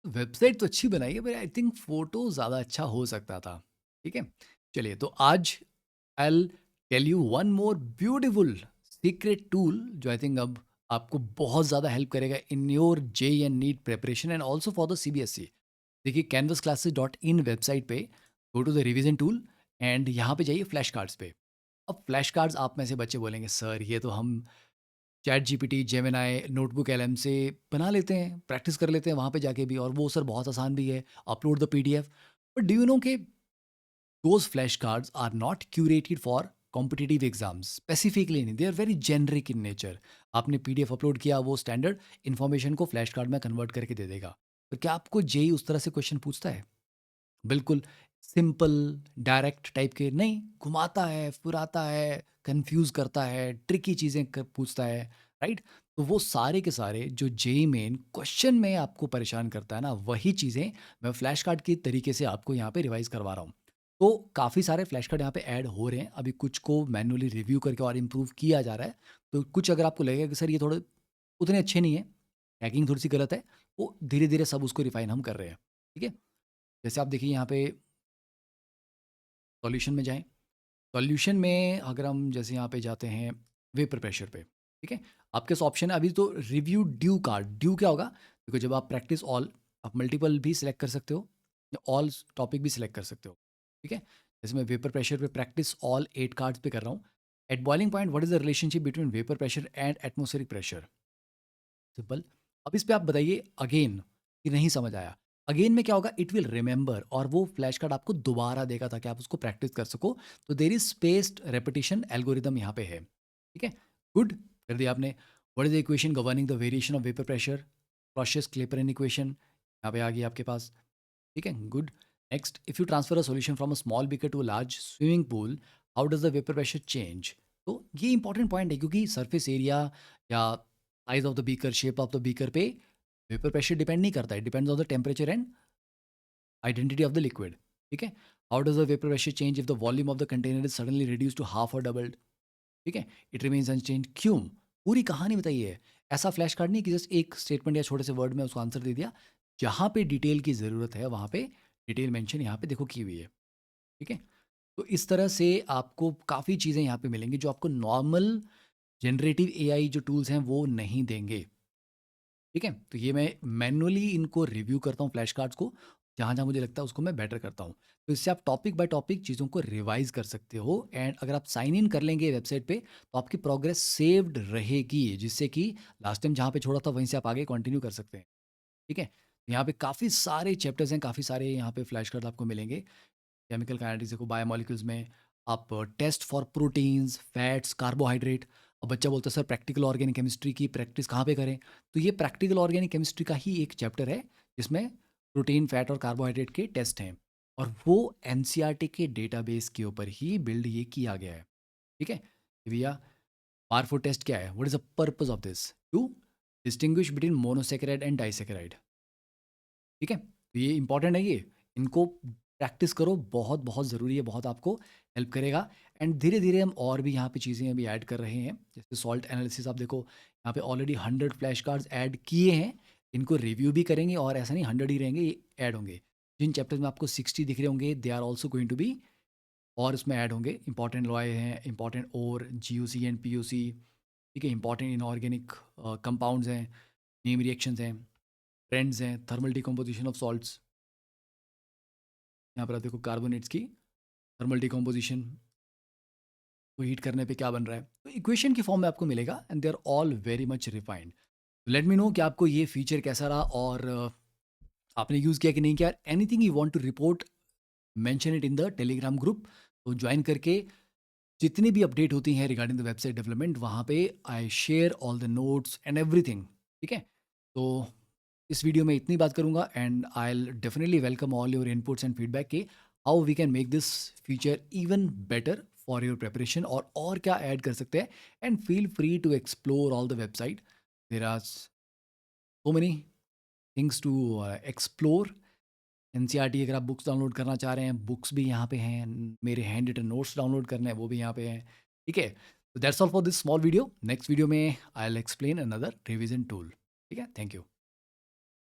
Website तो अच्छी बनाई है, बट आई थिंक फ़ोटो ज़्यादा अच्छा हो सकता था। ठीक है? चलिए, तो आज I will tell you one more beautiful secret tool जो आई थिंक अब आपको बहुत ज़्यादा हेल्प करेगा in your JEE and NEET preparation and also for the CBSE. देखिए, canvasclasses.in वेबसाइट पे go to the revision tool and यहाँ पे जाइए फ्लैश कार्ड्स पे। अब फ्लैश कार्ड्स आप में से बच्चे बोलेंगे, सर ये तो हम chat GPT, Gemini, notebook LM से बना लेते हैं, प्रैक्टिस कर लेते हैं वहाँ पे जाके भी, और वो सर बहुत आसान भी है, upload the PDF. But do you know कि those flash cards are not curated for competitive exams specifically, नहीं, they are very generic in nature. आपने पीडीएफ अपलोड किया, वो स्टैंडर्ड इन्फॉर्मेशन को फ्लैश कार्ड में कन्वर्ट करके दे देगा। तो क्या आपको जेई उस तरह से क्वेश्चन पूछता है? बिल्कुल सिंपल, डायरेक्ट टाइप के नहीं, घुमाता है, फुराता है, कन्फ्यूज़ करता है, ट्रिकी चीज़ें क पूछता है, राइट? तो वो सारे के सारे जो जेईई मेन क्वेश्चन में आपको परेशान करता है ना, वही चीज़ें मैं फ्लैश कार्ड के तरीके से आपको यहाँ पे रिवाइज़ करवा रहा हूँ। तो काफ़ी सारे फ्लैश कार्ड यहाँ पे ऐड हो रहे हैं, अभी कुछ को मैन्युअली रिव्यू करके और इम्प्रूव किया जा रहा है। तो कुछ अगर आपको लगेगा कि सर ये थोड़े उतने अच्छे नहीं हैं, टैगिंग थोड़ी-सी गलत है, वो धीरे-धीरे सब उसको रिफाइन हम कर रहे हैं, ठीक है? जैसे आप देखिए यहाँ पे सॉल्यूशन में जाएँ। सॉल्यूशन में अगर हम जैसे यहाँ पे जाते हैं वेपर प्रेशर पे, ठीक है? आपके पास ऑप्शन है अभी तो रिव्यू ड्यू कार्ड। ड्यू क्या होगा? देखो, जब आप प्रैक्टिस ऑल, आप मल्टीपल भी सिलेक्ट कर सकते हो, या ऑल टॉपिक भी सिलेक्ट कर सकते हो, ठीक है? जैसे मैं वेपर प्रेशर पे प्रैक्टिस ऑल 8 कार्ड्स पे कर रहा हूँ। At boiling point what is the relationship between vapour pressure and atmospheric pressure? Simple. अब इस पे आप बताइए अगेन कि नहीं समझ आया। अगेन में क्या होगा? इट विल रिमेंबर, और वो फ्लैश कार्ड आपको दोबारा देगा ताकि आप उसको प्रैक्टिस कर सको। तो there is spaced repetition algorithm यहाँ पे है, ठीक है? गुड, कर दिया आपने। What is the equation governing the variation of vapour pressure? Clausius Clapeyron equation यहाँ पे आ गई आपके पास, ठीक है? Good. Next, if you transfer a solution from a small beaker to a large swimming pool, how does the vapour pressure change? तो ये इंपॉर्टेंट पॉइंट है, क्योंकि सरफेस एरिया या size of the beaker, shape of the beaker पे vapour pressure depend नहीं करता है, depends on the temperature and identity of the liquid, ठीक है? How does the vapour pressure change if the volume of the container is suddenly reduce to half और doubled? ठीक है? It remains unchange, क्यों? पूरी कहानी बताइए है। ऐसा फ्लैश कार्ड नहीं कि जस्ट एक स्टेटमेंट या छोटे से वर्ड में उसको आंसर दे दिया। जहाँ पे डिटेल की ज़रूरत है वहाँ पे डिटेल मेंशन यहाँ पे देखो की हुई है, ठीक है? तो इस तरह से आपको काफ़ी चीज़ें यहाँ पे मिलेंगी जो आपको नॉर्मल जनरेटिव एआई जो टूल्स हैं वो नहीं देंगे। ठीक है? तो ये मैं मैनुअली इनको रिव्यू करता हूँ फ्लैश कार्ड्स को, जहाँ-जहाँ मुझे लगता है उसको मैं बेटर करता हूँ। तो इससे आप टॉपिक बाय टॉपिक चीज़ों को रिवाइज़ कर सकते हो, एंड अगर आप साइन इन कर लेंगे वेबसाइट पे, तो आपकी प्रोग्रेस सेव्ड रहेगी, जिससे कि लास्ट टाइम जहाँ पे छोड़ा था वहीं से आप आगे कंटिन्यू कर सकते हैं। ठीक है? यहाँ पे काफ़ी सारे चैप्टर्स हैं, काफ़ी सारे यहाँ पे फ्लैश कार्ड आपको मिलेंगे। केमिकल काइनेटिक्स देखो, बायोमोलिक्यूल्स में आप test for proteins, fats, carbohydrate. अब बच्चा बोलता है सर प्रैक्टिकल ऑर्गेनिक केमिस्ट्री की प्रैक्टिस कहाँ पे करें? तो ये प्रैक्टिकल ऑर्गेनिक केमिस्ट्री का ही एक चैप्टर है जिसमें प्रोटीन, फैट और कार्बोहाइड्रेट के टेस्ट हैं, और वो एनसीईआरटी के डेटाबेस के ऊपर ही बिल्ड ये किया गया है। ठीक है? कि भैया बार फोर टेस्ट क्या है? What is the purpose of this? To distinguish between monosaccharide and disaccharide. ठीक है? तो ये इंपॉर्टेंट है ये। इनको प्रैक्टिस करो, बहुत बहुत ज़रूरी है, बहुत आपको हेल्प करेगा। एंड धीरे-धीरे हम और भी यहाँ पे चीज़ें अभी ऐड कर रहे हैं। जैसे सॉल्ट एनालिसिस, आप देखो यहाँ पे ऑलरेडी 100 फ्लैश कार्ड्स ऐड किए हैं। इनको रिव्यू भी करेंगे, और ऐसा नहीं 100 ही रहेंगे, ये ऐड होंगे। जिन चैप्टर्स में आपको 60 दिख रहे होंगे, they are also going to be, और इसमें ऐड होंगे इंपॉर्टेंट लॉय हैं, important ore, GOC and POC, ठीक है? इंपॉर्टेंट इनऑर्गेनिक कंपाउंड्स हैं, नेम रिएक्शंस हैं, ट्रेंड्स हैं, थर्मल डिकम्पोजिशन ऑफ सॉल्ट्स। यहाँ पर आप देखो कार्बोनेट्स की थर्मल डिकम्पोजिशन को हीट करने पे क्या बन रहा है, तो इक्वेशन की फॉर्म में आपको मिलेगा, and they are all very much refined. Let me know कि आपको ये फीचर कैसा रहा, और आपने यूज़ किया कि नहीं किया। Anything you want to report, mention it in the Telegram group. तो ज्वाइन करके जितनी भी अपडेट होती हैं रिगार्डिंग द वेबसाइट डेवलपमेंट, वहाँ पे I share all the notes and everything, ठीक है? तो इस वीडियो में इतनी बात करूँगा, and I will definitely welcome all your inputs and feedback के how we can make this feature even better for your preparation, और क्या ऐड कर सकते हैं। And feel free to explore all the website, there are so many things to explore. NCERT, अगर आप books download करना चाह रहे हैं, बुक्स भी यहाँ पे हैं। मेरे हैंड रिटन नोट्स डाउनलोड करने हैं, वो भी यहाँ पे हैं, ठीक है? तो that's all for this small video. Next video में I will explain another revision tool, ठीक है? Thank you.